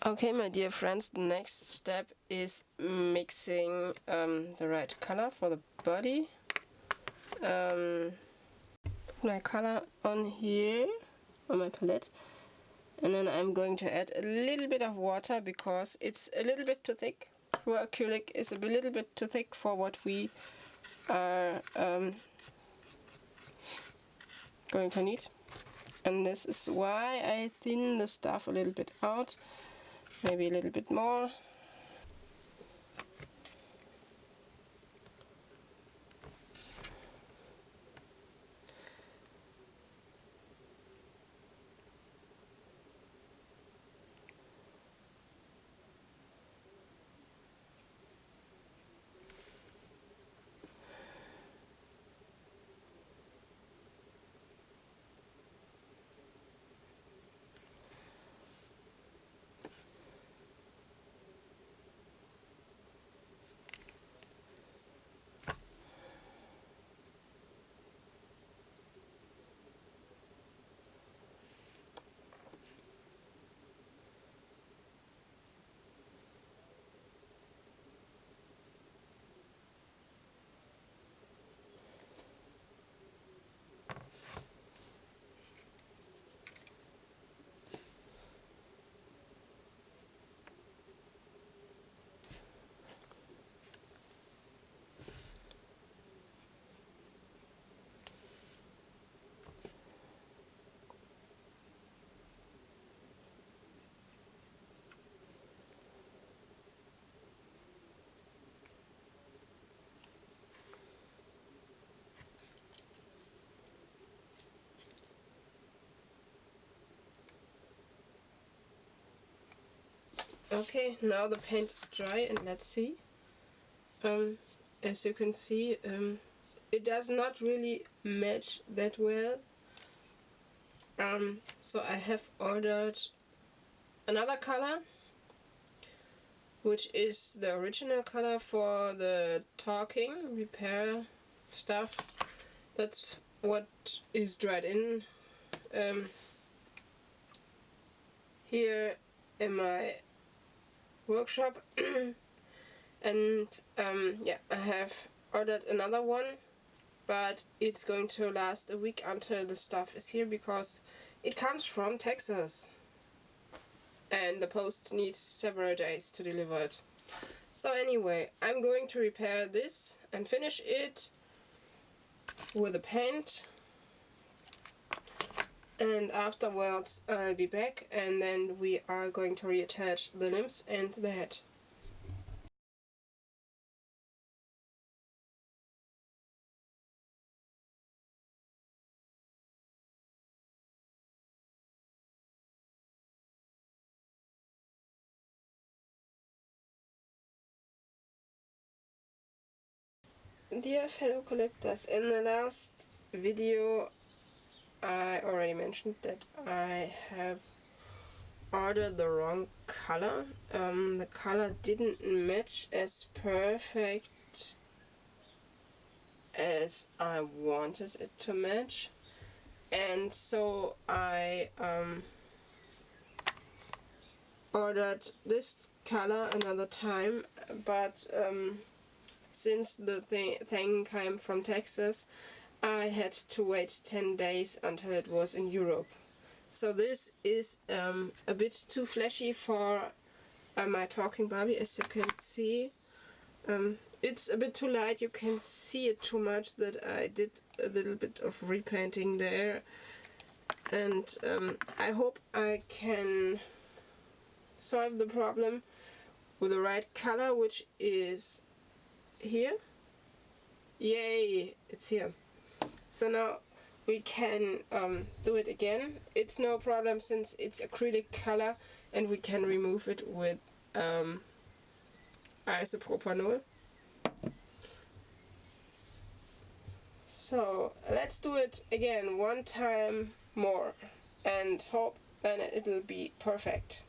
Okay, my dear friends, the next step is mixing the right color for the body. Put my color on here, on my palette. And then I'm going to add a little bit of water because it's a little bit too thick. Pure acrylic is a little bit too thick for what we are going to need. And this is why I thin the stuff a little bit out, maybe a little bit more. Okay, now the paint is dry and let's see. As you can see, it does not really match that well. So I have ordered another color, which is the original color for the Talking repair stuff. That's what is dried in here in my workshop. And yeah, I have ordered another one, but it's going to last a week until the stuff is here because it comes from Texas and the post needs several days to deliver it. So anyway, I'm going to repair this and finish it with the paint, and afterwards I'll be back and then we are going to reattach the limbs and the head. Dear fellow collectors, in the last video I already mentioned that I have ordered the wrong color. The color didn't match as perfect as I wanted it to match, and so I ordered this color another time, but since the thing came from Texas, I had to wait 10 days until it was in Europe. So this is a bit too flashy for my Talking Barbie, as you can see. It's a bit too light, you can see it too much, that I did a little bit of repainting there. And I hope I can solve the problem with the right color, which is here. Yay, it's here. So now we can do it again. It's no problem since it's acrylic color and we can remove it with isopropanol. So let's do it again one time more and hope then it'll be perfect.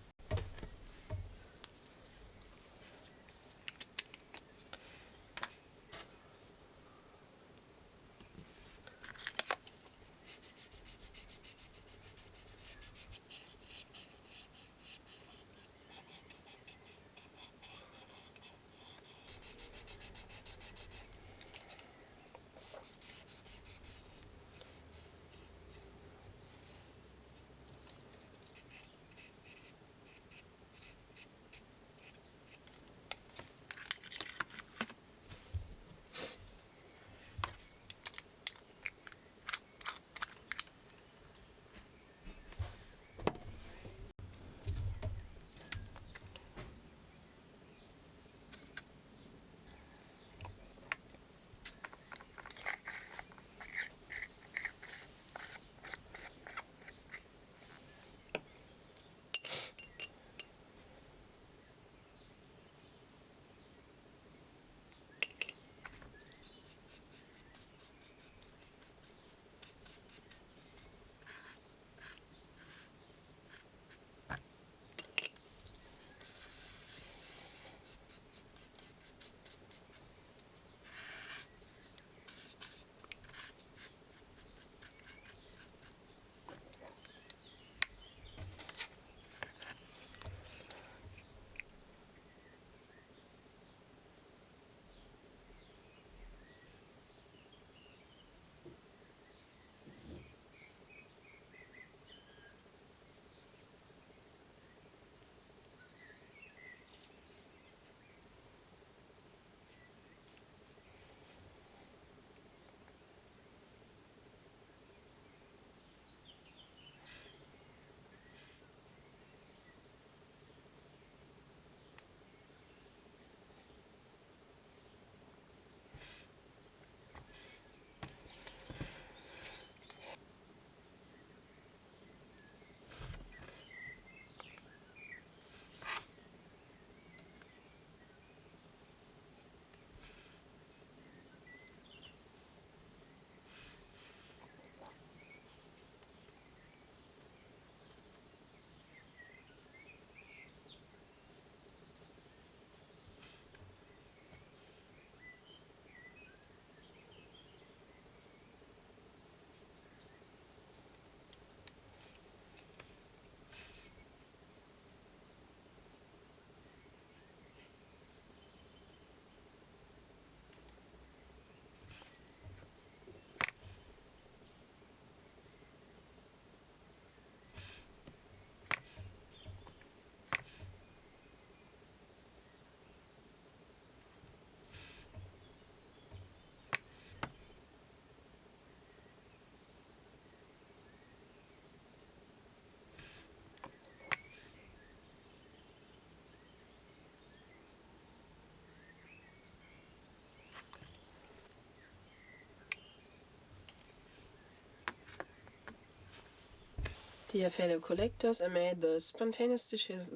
Dear fellow collectors, I made the spontaneous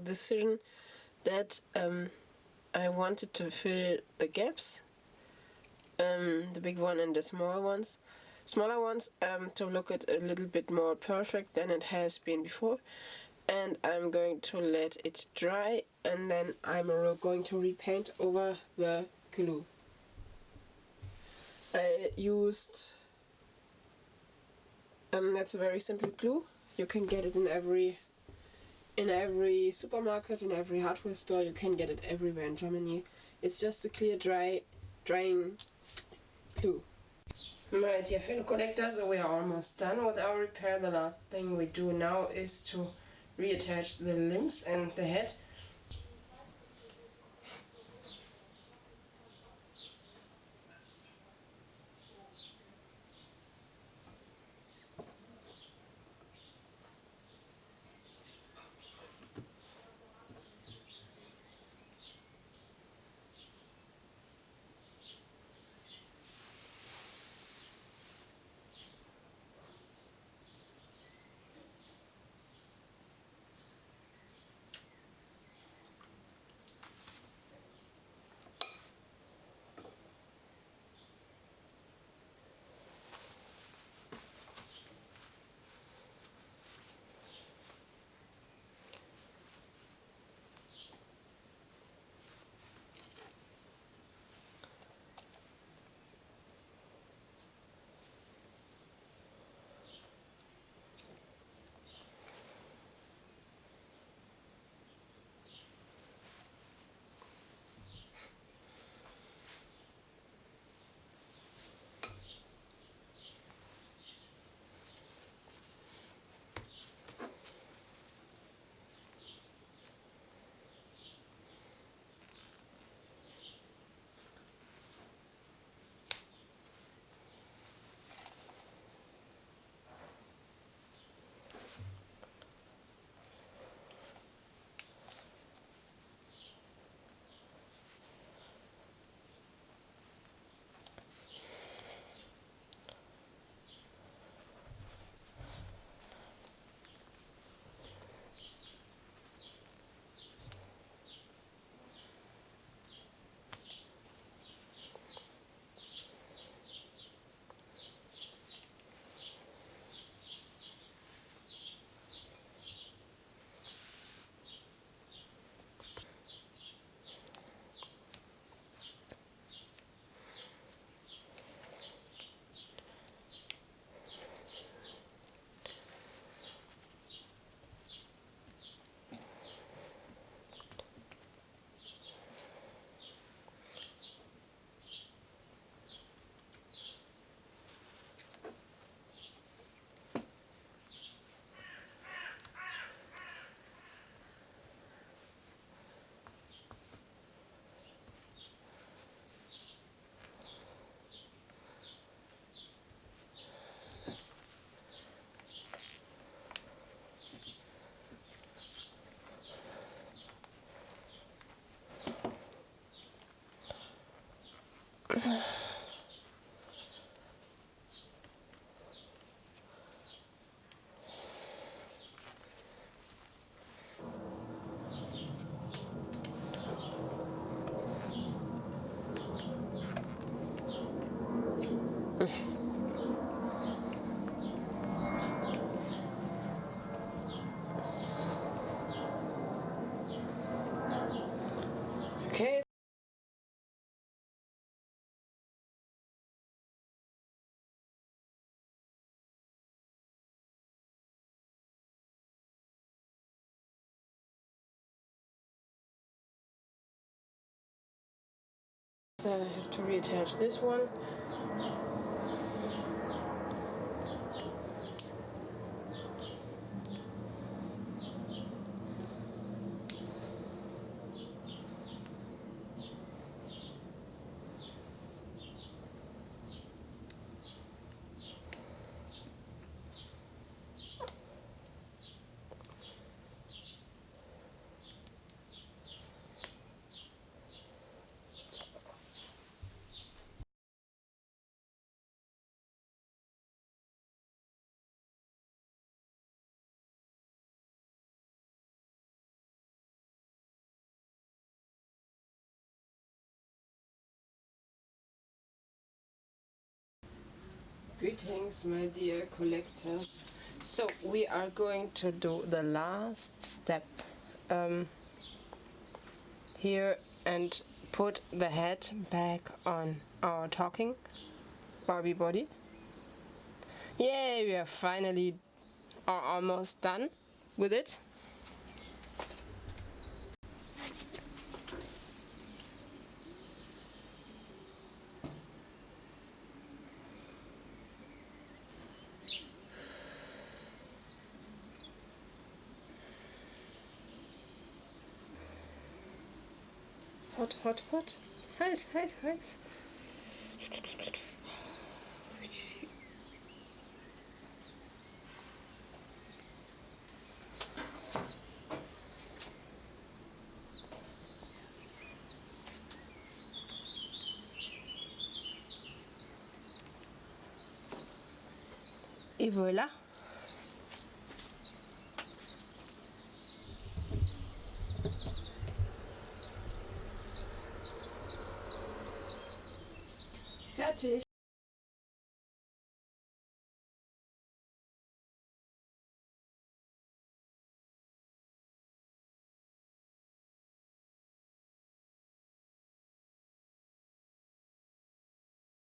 decision that I wanted to fill the gaps, the big one and the smaller ones, to look at a little bit more perfect than it has been before. And I'm going to let it dry, and then I'm going to repaint over the glue. I used that's a very simple glue. You can get it in every supermarket, in every hardware store. You can get it everywhere in Germany. It's just a clear drying glue. My dear fellow collectors, we are almost done with our repair. The last thing we do now is to reattach the limbs and the head. Okay. So I have to reattach this one. Greetings, my dear collectors. So we are going to do the last step here and put the head back on our Talking Barbie body. Yay, we are finally almost done with it. Hot, hot, hot. Heiß, heiß, heiß. Et voilà. Fertig.